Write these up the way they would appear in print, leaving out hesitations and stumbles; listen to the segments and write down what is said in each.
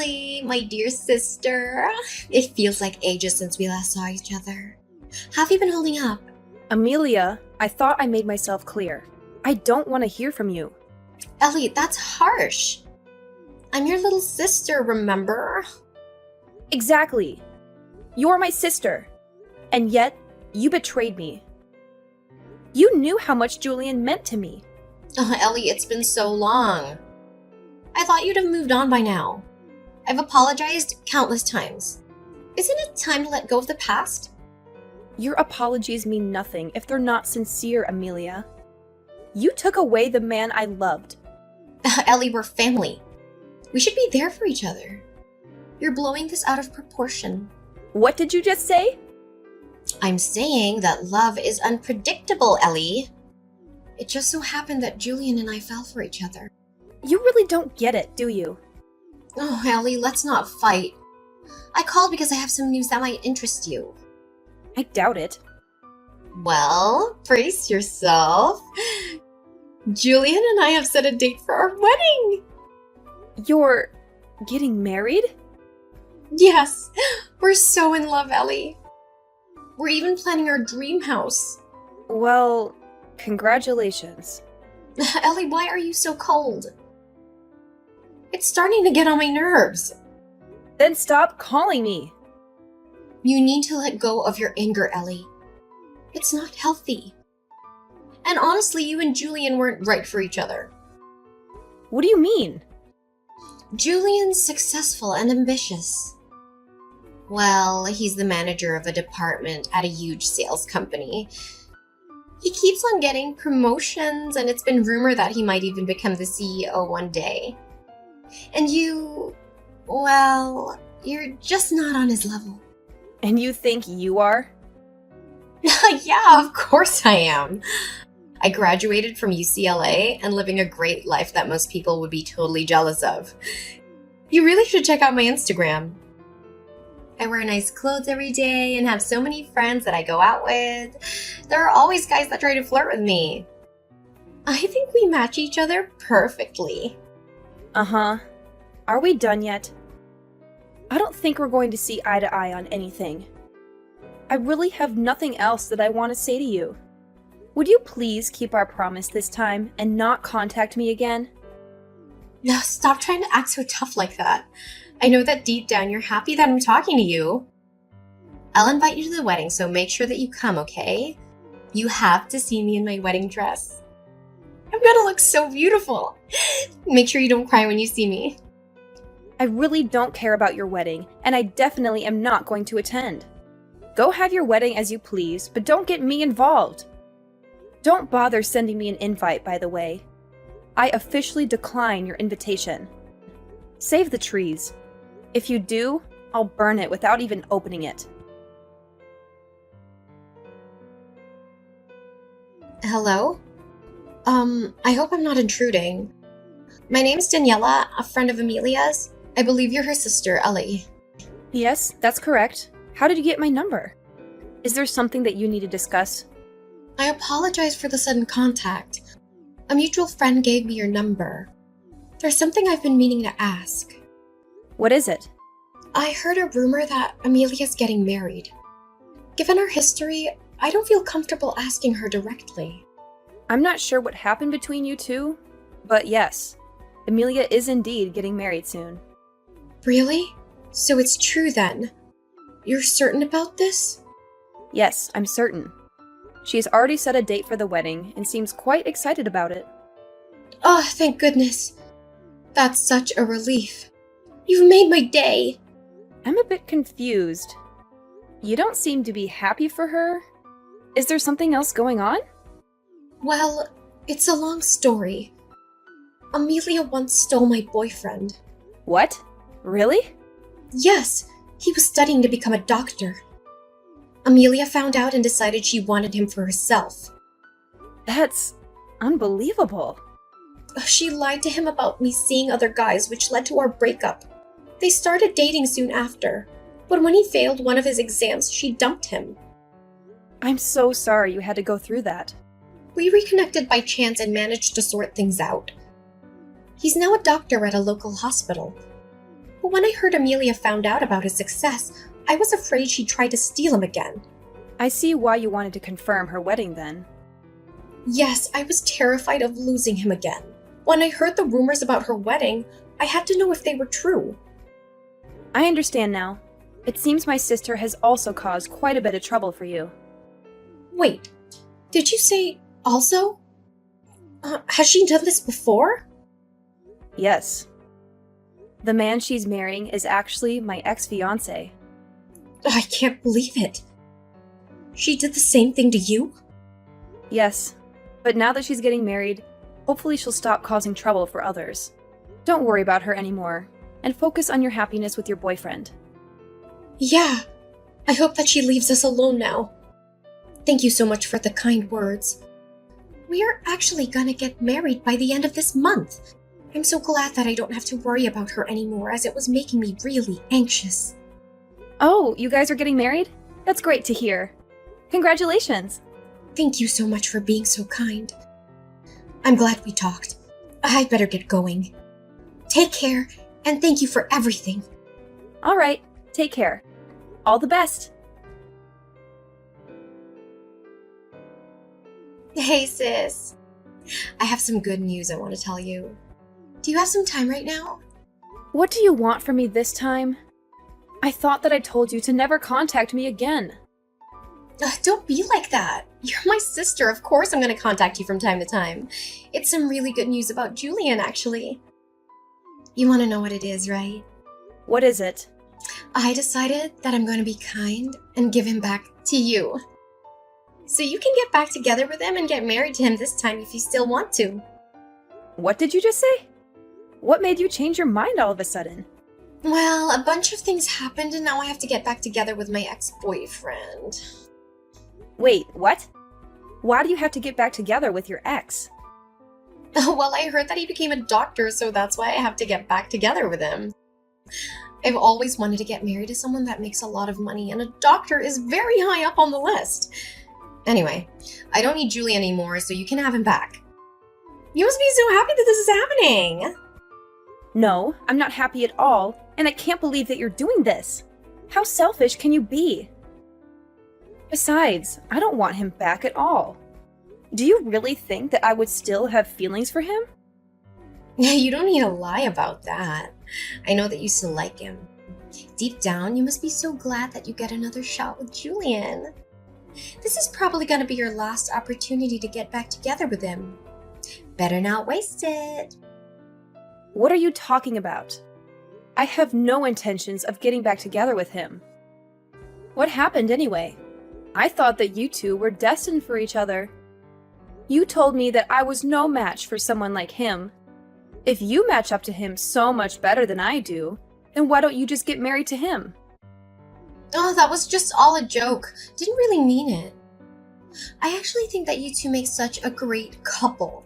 Ellie, my dear sister. It feels like ages since we last saw each other. How have you been holding up? Amelia, I thought I made myself clear. I don't want to hear from you. Ellie, that's harsh. I'm your little sister, remember? Exactly. You're my sister. And yet, you betrayed me. You knew how much Julian meant to me. Ellie, it's been so long. I thought you'd have moved on by now. I've apologized countless times. Isn't it time to let go of the past? Your apologies mean nothing if they're not sincere, Amelia. You took away the man I loved. Ellie, we're family. We should be there for each other. You're blowing this out of proportion. What did you just say? I'm saying that love is unpredictable, Ellie. It just so happened that Julian and I fell for each other. You really don't get it, do you? Oh, Ellie, let's not fight. I called because I have some news that might interest you. I doubt it. Well, brace yourself. Julian and I have set a date for our wedding. You're getting married? Yes, we're so in love, Ellie. We're even planning our dream house. Well, congratulations. Ellie, why are you so cold? It's starting to get on my nerves. Then stop calling me. You need to let go of your anger, Ellie. It's not healthy. And honestly, you and Julian weren't right for each other. What do you mean? Julian's successful and ambitious. Well, he's the manager of a department at a huge sales company. He keeps on getting promotions, and it's been rumored that he might even become the CEO one day. And you, well, you're just not on his level. And you think you are? Yeah, of course I am. I graduated from UCLA and living a great life that most people would be totally jealous of. You really should check out my Instagram. I wear nice clothes every day and have so many friends that I go out with. There are always guys that try to flirt with me. I think we match each other perfectly. Uh-huh. Are we done yet? I don't think we're going to see eye to eye on anything. I really have nothing else that I want to say to you. Would you please keep our promise this time and not contact me again? No, stop trying to act so tough like that. I know that deep down you're happy that I'm talking to you. I'll invite you to the wedding, so make sure that you come, okay? You have to see me in my wedding dress. I'm gonna look so beautiful. Make sure you don't cry when you see me. I really don't care about your wedding, and I definitely am not going to attend. Go have your wedding as you please, but don't get me involved. Don't bother sending me an invite, by the way. I officially decline your invitation. Save the trees. If you do, I'll burn it without even opening it. Hello? I hope I'm not intruding. My name's Daniela, a friend of Amelia's. I believe you're her sister, Ellie. Yes, that's correct. How did you get my number? Is there something that you need to discuss? I apologize for the sudden contact. A mutual friend gave me your number. There's something I've been meaning to ask. What is it? I heard a rumor that Amelia's getting married. Given our history, I don't feel comfortable asking her directly. I'm not sure what happened between you two, but yes, Amelia is indeed getting married soon. Really? So it's true then? You're certain about this? Yes, I'm certain. She has already set a date for the wedding and seems quite excited about it. Oh, thank goodness. That's such a relief. You've made my day. I'm a bit confused. You don't seem to be happy for her. Is there something else going on? Well, it's a long story. Amelia once stole my boyfriend. What? Really? Yes, he was studying to become a doctor. Amelia found out and decided she wanted him for herself. That's unbelievable. She lied to him about me seeing other guys, which led to our breakup. They started dating soon after, but when he failed one of his exams, she dumped him. I'm so sorry you had to go through that. We reconnected by chance and managed to sort things out. He's now a doctor at a local hospital. But when I heard Amelia found out about his success, I was afraid she'd try to steal him again. I see why you wanted to confirm her wedding then. Yes, I was terrified of losing him again. When I heard the rumors about her wedding, I had to know if they were true. I understand now. It seems my sister has also caused quite a bit of trouble for you. Wait, did you say also? Has she done this before? Yes. The man she's marrying is actually my ex-fiancé. I can't believe it. She did the same thing to you? Yes, but now that she's getting married, hopefully she'll stop causing trouble for others. Don't worry about her anymore, and focus on your happiness with your boyfriend. Yeah, I hope that she leaves us alone now. Thank you so much for the kind words. We are actually gonna get married by the end of this month. I'm so glad that I don't have to worry about her anymore, as it was making me really anxious. Oh, you guys are getting married? That's great to hear. Congratulations! Thank you so much for being so kind. I'm glad we talked. I'd better get going. Take care, and thank you for everything. All right, take care. All the best! Hey, sis. I have some good news I want to tell you. Do you have some time right now? What do you want from me this time? I thought that I told you to never contact me again. Don't be like that. You're my sister. Of course I'm going to contact you from time to time. It's some really good news about Julian, actually. You want to know what it is, right? What is it? I decided that I'm going to be kind and give him back to you. So you can get back together with him and get married to him this time if you still want to. What did you just say? What made you change your mind all of a sudden? Well, a bunch of things happened and now I have to get back together with my ex-boyfriend. Wait, what? Why do you have to get back together with your ex? Well, I heard that he became a doctor, so that's why I have to get back together with him. I've always wanted to get married to someone that makes a lot of money, and a doctor is very high up on the list. Anyway, I don't need Julian anymore, so you can have him back. You must be so happy that this is happening. No, I'm not happy at all, and I can't believe that you're doing this. How selfish can you be? Besides, I don't want him back at all. Do you really think that I would still have feelings for him? You don't need to lie about that. I know that you still like him. Deep down, you must be so glad that you get another shot with Julian. This is probably going to be your last opportunity to get back together with him. Better not waste it. What are you talking about? I have no intentions of getting back together with him. What happened anyway? I thought that you two were destined for each other. You told me that I was no match for someone like him. If you match up to him so much better than I do, then why don't you just get married to him? Oh, that was just all a joke. Didn't really mean it. I actually think that you two make such a great couple.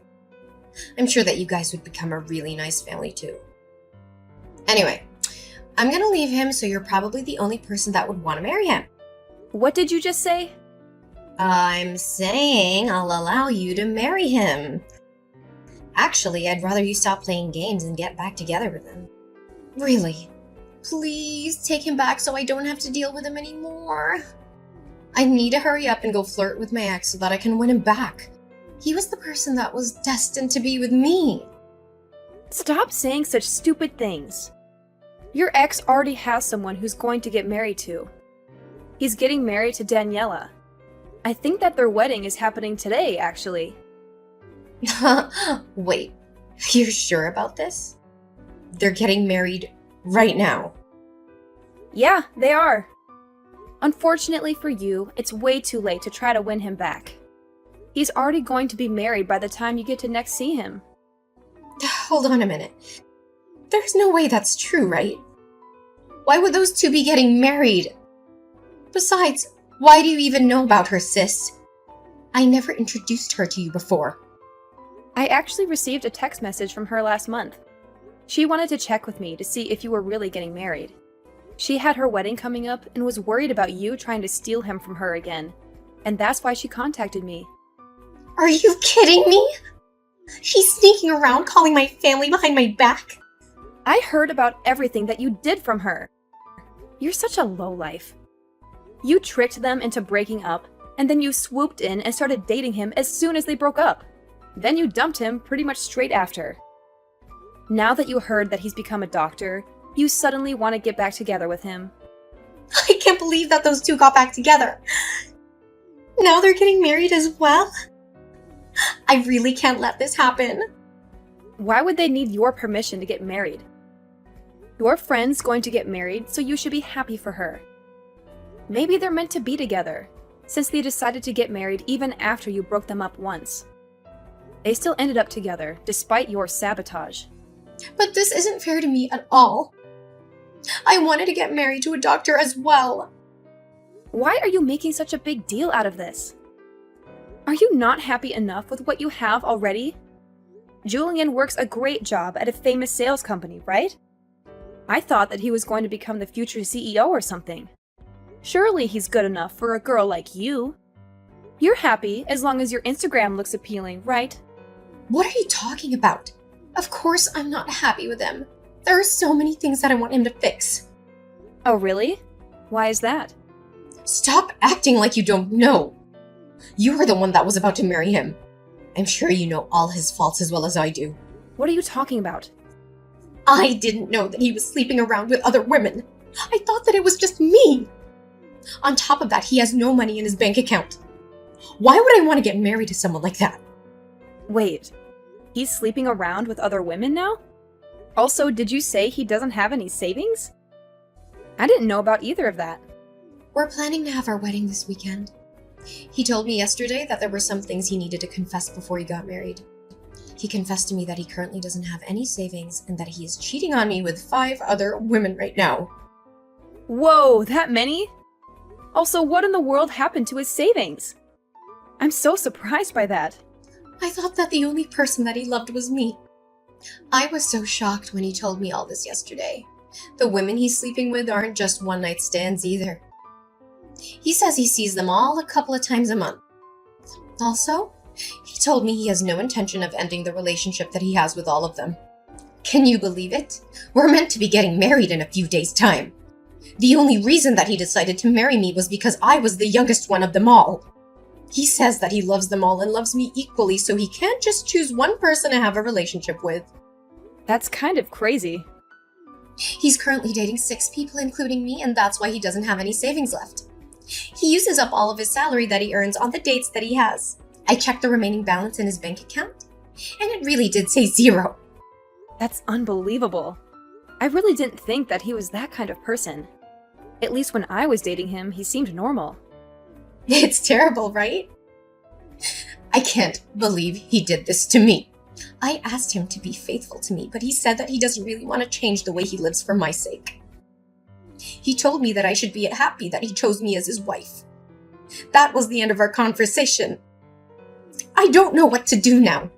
I'm sure that you guys would become a really nice family too. Anyway, I'm gonna leave him, so you're probably the only person that would want to marry him. What did you just say? I'm saying I'll allow you to marry him. Actually, I'd rather you stop playing games and get back together with him. Really. Please take him back so I don't have to deal with him anymore. I need to hurry up and go flirt with my ex so that I can win him back. He was the person that was destined to be with me. Stop saying such stupid things. Your ex already has someone who's going to get married to. He's getting married to Daniela. I think that their wedding is happening today, actually. Wait, you're sure about this? They're getting married right now. Yeah, they are. Unfortunately for you, it's way too late to try to win him back. He's already going to be married by the time you get to next see him. Hold on a minute. There's no way that's true, right? Why would those two be getting married? Besides, why do you even know about her, sis? I never introduced her to you before. I actually received a text message from her last month. She wanted to check with me to see if you were really getting married. She had her wedding coming up and was worried about you trying to steal him from her again, and that's why she contacted me. Are you kidding me? She's sneaking around calling my family behind my back? I heard about everything that you did from her. You're such a lowlife. You tricked them into breaking up, and then you swooped in and started dating him as soon as they broke up. Then you dumped him pretty much straight after. Now that you heard that he's become a doctor, you suddenly want to get back together with him. I can't believe that those two got back together. Now they're getting married as well? I really can't let this happen. Why would they need your permission to get married? Your friend's going to get married, so you should be happy for her. Maybe they're meant to be together, since they decided to get married even after you broke them up once. They still ended up together, despite your sabotage. But this isn't fair to me at all. I wanted to get married to a doctor as well. Why are you making such a big deal out of this? Are you not happy enough with what you have already? Julian works a great job at a famous sales company, right? I thought that he was going to become the future CEO or something. Surely he's good enough for a girl like you. You're happy as long as your Instagram looks appealing, right? What are you talking about? Of course I'm not happy with him. There are so many things that I want him to fix. Oh, really? Why is that? Stop acting like you don't know. You are the one that was about to marry him. I'm sure you know all his faults as well as I do. What are you talking about? I didn't know that he was sleeping around with other women. I thought that it was just me. On top of that, he has no money in his bank account. Why would I want to get married to someone like that? Wait, he's sleeping around with other women now? Also, did you say he doesn't have any savings? I didn't know about either of that. We're planning to have our wedding this weekend. He told me yesterday that there were some things he needed to confess before he got married. He confessed to me that he currently doesn't have any savings and that he is cheating on me with 5 other women right now. Whoa, that many? Also, what in the world happened to his savings? I'm so surprised by that. I thought that the only person that he loved was me. I was so shocked when he told me all this yesterday. The women he's sleeping with aren't just one-night stands either. He says he sees them all a couple of times a month. Also, he told me he has no intention of ending the relationship that he has with all of them. Can you believe it? We're meant to be getting married in a few days' time. The only reason that he decided to marry me was because I was the youngest one of them all. He says that he loves them all and loves me equally, so he can't just choose one person to have a relationship with. That's kind of crazy. He's currently dating 6 people, including me, and that's why he doesn't have any savings left. He uses up all of his salary that he earns on the dates that he has. I checked the remaining balance in his bank account, and it really did say 0. That's unbelievable. I really didn't think that he was that kind of person. At least when I was dating him, he seemed normal. It's terrible, right? I can't believe he did this to me. I asked him to be faithful to me, but he said that he doesn't really want to change the way he lives for my sake. He told me that I should be happy that he chose me as his wife. That was the end of our conversation. I don't know what to do now.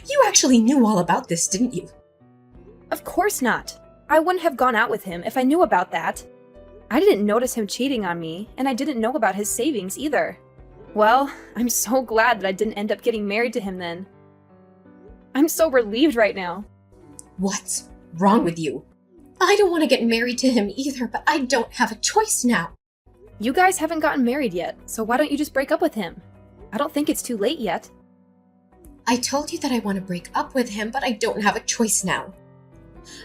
You actually knew all about this, didn't you? Of course not. I wouldn't have gone out with him if I knew about that. I didn't notice him cheating on me, and I didn't know about his savings either. Well, I'm so glad that I didn't end up getting married to him then. I'm so relieved right now. What's wrong with you? I don't want to get married to him either, but I don't have a choice now. You guys haven't gotten married yet, so why don't you just break up with him? I don't think it's too late yet. I told you that I want to break up with him, but I don't have a choice now.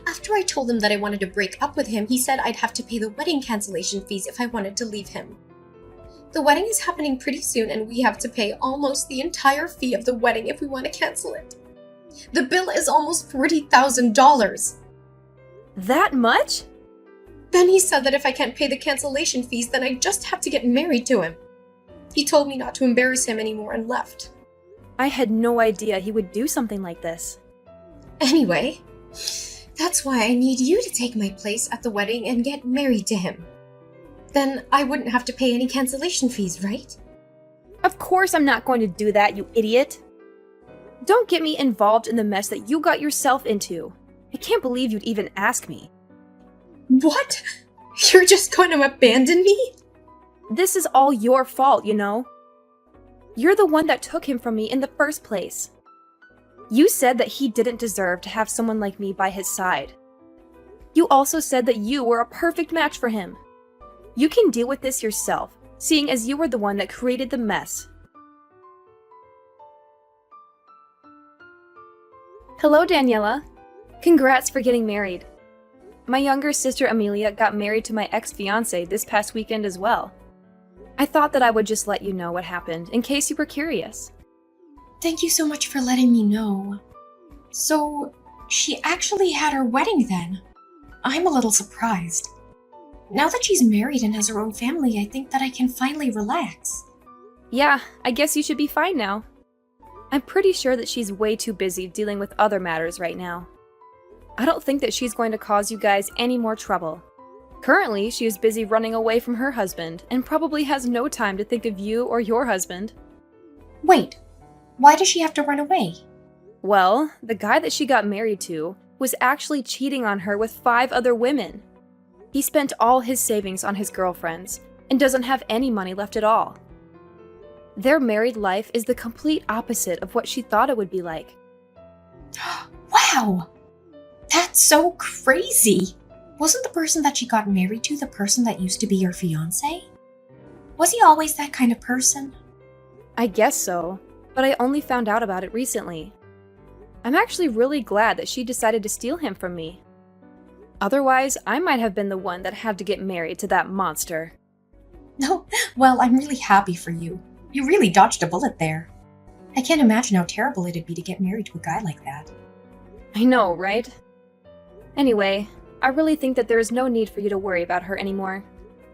After I told him that I wanted to break up with him, he said I'd have to pay the wedding cancellation fees if I wanted to leave him. The wedding is happening pretty soon, and we have to pay almost the entire fee of the wedding if we want to cancel it. The bill is almost $40,000. That much? Then he said that if I can't pay the cancellation fees, then I just have to get married to him. He told me not to embarrass him anymore and left. I had no idea he would do something like this. Anyway, that's why I need you to take my place at the wedding and get married to him. Then I wouldn't have to pay any cancellation fees, right? Of course I'm not going to do that, you idiot. Don't get me involved in the mess that you got yourself into. I can't believe you'd even ask me. What? You're just going to abandon me? This is all your fault, you know? You're the one that took him from me in the first place. You said that he didn't deserve to have someone like me by his side, You also said that you were a perfect match for him. You can deal with this yourself, seeing as you were the one that created the mess. Hello, Daniela. Congrats for getting married. My younger sister Amelia got married to my ex-fiancé this past weekend as well. I thought that I would just let you know what happened, in case you were curious. Thank you so much for letting me know. So, she actually had her wedding then? I'm a little surprised. Now that she's married and has her own family, I think that I can finally relax. Yeah, I guess you should be fine now. I'm pretty sure that she's way too busy dealing with other matters right now. I don't think that she's going to cause you guys any more trouble. Currently, she is busy running away from her husband and probably has no time to think of you or your husband. Wait, why does she have to run away? Well, the guy that she got married to was actually cheating on her with 5 other women. He spent all his savings on his girlfriends and doesn't have any money left at all. Their married life is the complete opposite of what she thought it would be like. Wow! That's so crazy! Wasn't the person that she got married to the person that used to be her fiancé? Was he always that kind of person? I guess so, but I only found out about it recently. I'm actually really glad that she decided to steal him from me. Otherwise, I might have been the one that had to get married to that monster. No, well, I'm really happy for you. You really dodged a bullet there. I can't imagine how terrible it'd be to get married to a guy like that. I know, right? Anyway, I really think that there is no need for you to worry about her anymore.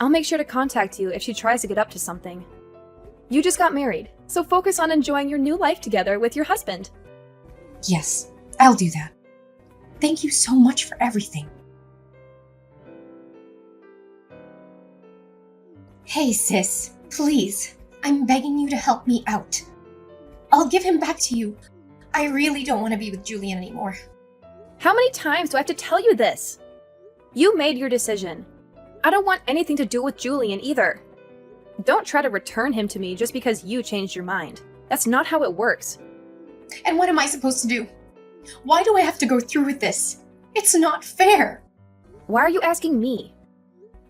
I'll make sure to contact you if she tries to get up to something. You just got married, so focus on enjoying your new life together with your husband. Yes, I'll do that. Thank you so much for everything. Hey, sis, please, I'm begging you to help me out. I'll give him back to you. I really don't want to be with Julian anymore. How many times do I have to tell you this? You made your decision. I don't want anything to do with Julian either. Don't try to return him to me just because you changed your mind. That's not how it works. And what am I supposed to do? Why do I have to go through with this? It's not fair. Why are you asking me?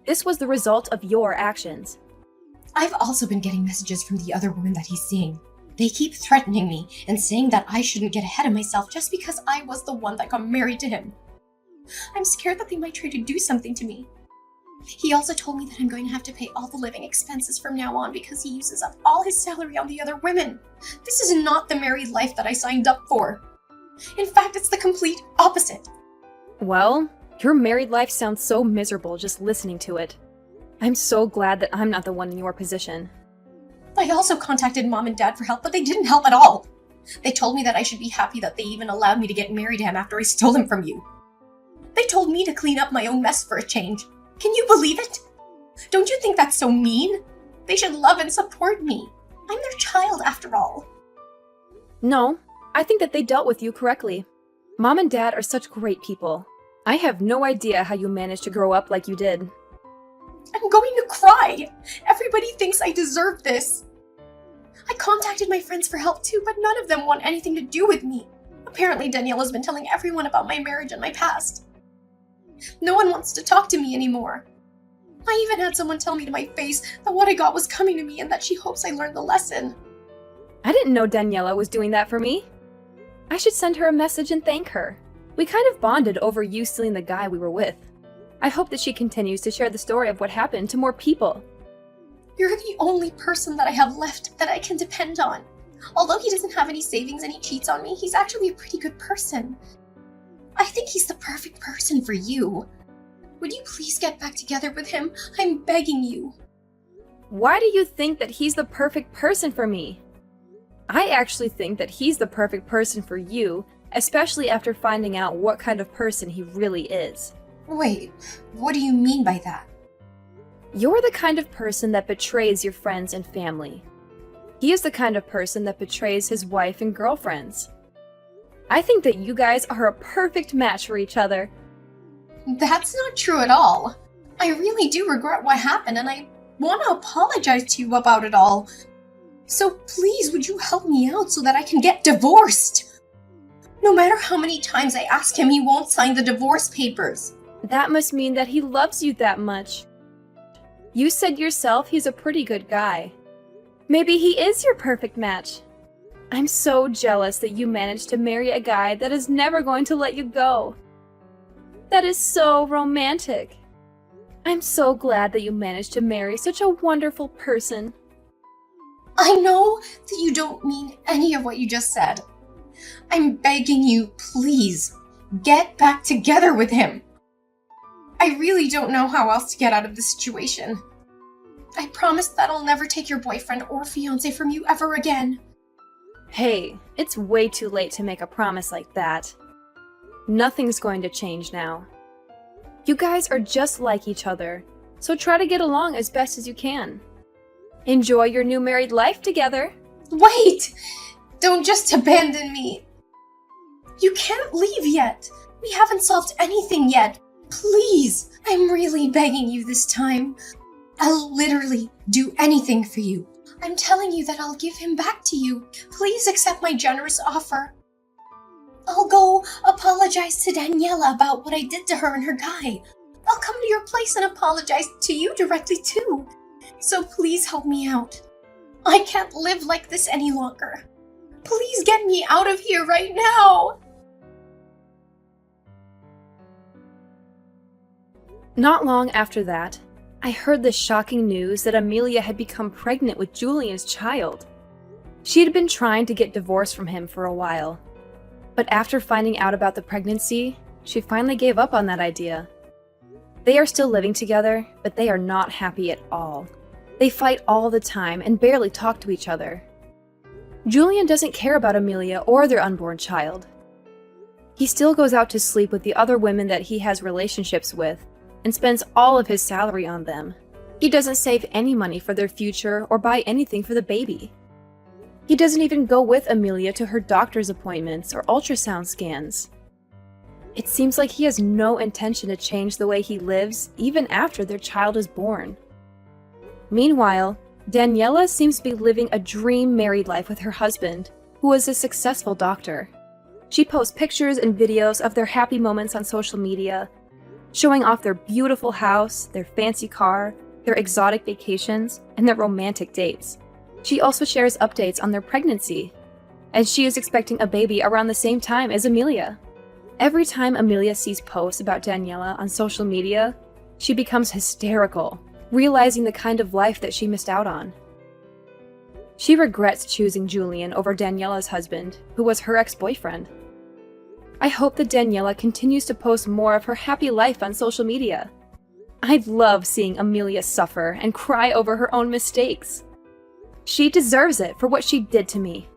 This was the result of your actions. I've also been getting messages from the other women that he's seeing. They keep threatening me and saying that I shouldn't get ahead of myself just because I was the one that got married to him. I'm scared that they might try to do something to me. He also told me that I'm going to have to pay all the living expenses from now on because he uses up all his salary on the other women. This is not the married life that I signed up for. In fact, it's the complete opposite. Well, your married life sounds so miserable just listening to it. I'm so glad that I'm not the one in your position. I also contacted Mom and Dad for help, but they didn't help at all. They told me that I should be happy that they even allowed me to get married to him after I stole him from you. They told me to clean up my own mess for a change. Can you believe it? Don't you think that's so mean? They should love and support me. I'm their child after all. No, I think that they dealt with you correctly. Mom and Dad are such great people. I have no idea how you managed to grow up like you did. I'm going to cry. Everybody thinks I deserve this. I contacted my friends for help too, but none of them want anything to do with me. Apparently, Danielle has been telling everyone about my marriage and my past. No one wants to talk to me anymore. I even had someone tell me to my face that what I got was coming to me and that she hopes I learned the lesson. I didn't know Daniela was doing that for me. I should send her a message and thank her. We kind of bonded over you stealing the guy we were with. I hope that she continues to share the story of what happened to more people. You're the only person that I have left that I can depend on. Although he doesn't have any savings and he cheats on me, he's actually a pretty good person. I think he's the perfect person for you. Would you please get back together with him? I'm begging you. Why do you think that he's the perfect person for me? I actually think that he's the perfect person for you, especially after finding out what kind of person he really is. Wait, what do you mean by that? You're the kind of person that betrays your friends and family. He is the kind of person that betrays his wife and girlfriends. I think that you guys are a perfect match for each other. That's not true at all. I really do regret what happened and I want to apologize to you about it all. So please, would you help me out so that I can get divorced? No matter how many times I ask him, he won't sign the divorce papers. That must mean that he loves you that much. You said yourself he's a pretty good guy. Maybe he is your perfect match. I'm so jealous that you managed to marry a guy that is never going to let you go. That is so romantic. I'm so glad that you managed to marry such a wonderful person. I know that you don't mean any of what you just said. I'm begging you, please, get back together with him. I really don't know how else to get out of this situation. I promise that I'll never take your boyfriend or fiancé from you ever again. Hey, it's way too late to make a promise like that. Nothing's going to change now. You guys are just like each other, so try to get along as best as you can. Enjoy your new married life together. Wait! Don't just abandon me. You can't leave yet. We haven't solved anything yet. Please, I'm really begging you this time. I'll literally do anything for you. I'm telling you that I'll give him back to you. Please accept my generous offer. I'll go apologize to Daniela about what I did to her and her guy. I'll come to your place and apologize to you directly too. So please help me out. I can't live like this any longer. Please get me out of here right now. Not long after that, I heard the shocking news that Amelia had become pregnant with Julian's child. She had been trying to get divorced from him for a while, but after finding out about the pregnancy, she finally gave up on that idea. They are still living together, but they are not happy at all. They fight all the time and barely talk to each other. Julian doesn't care about Amelia or their unborn child. He still goes out to sleep with the other women that he has relationships with, and spends all of his salary on them. He doesn't save any money for their future or buy anything for the baby. He doesn't even go with Amelia to her doctor's appointments or ultrasound scans. It seems like he has no intention to change the way he lives even after their child is born. Meanwhile, Daniela seems to be living a dream married life with her husband, who is a successful doctor. She posts pictures and videos of their happy moments on social media, showing off their beautiful house, their fancy car, their exotic vacations, and their romantic dates. She also shares updates on their pregnancy, as she is expecting a baby around the same time as Amelia. Every time Amelia sees posts about Daniela on social media, she becomes hysterical, realizing the kind of life that she missed out on. She regrets choosing Julian over Daniela's husband, who was her ex-boyfriend. I hope that Daniela continues to post more of her happy life on social media. I love seeing Amelia suffer and cry over her own mistakes. She deserves it for what she did to me.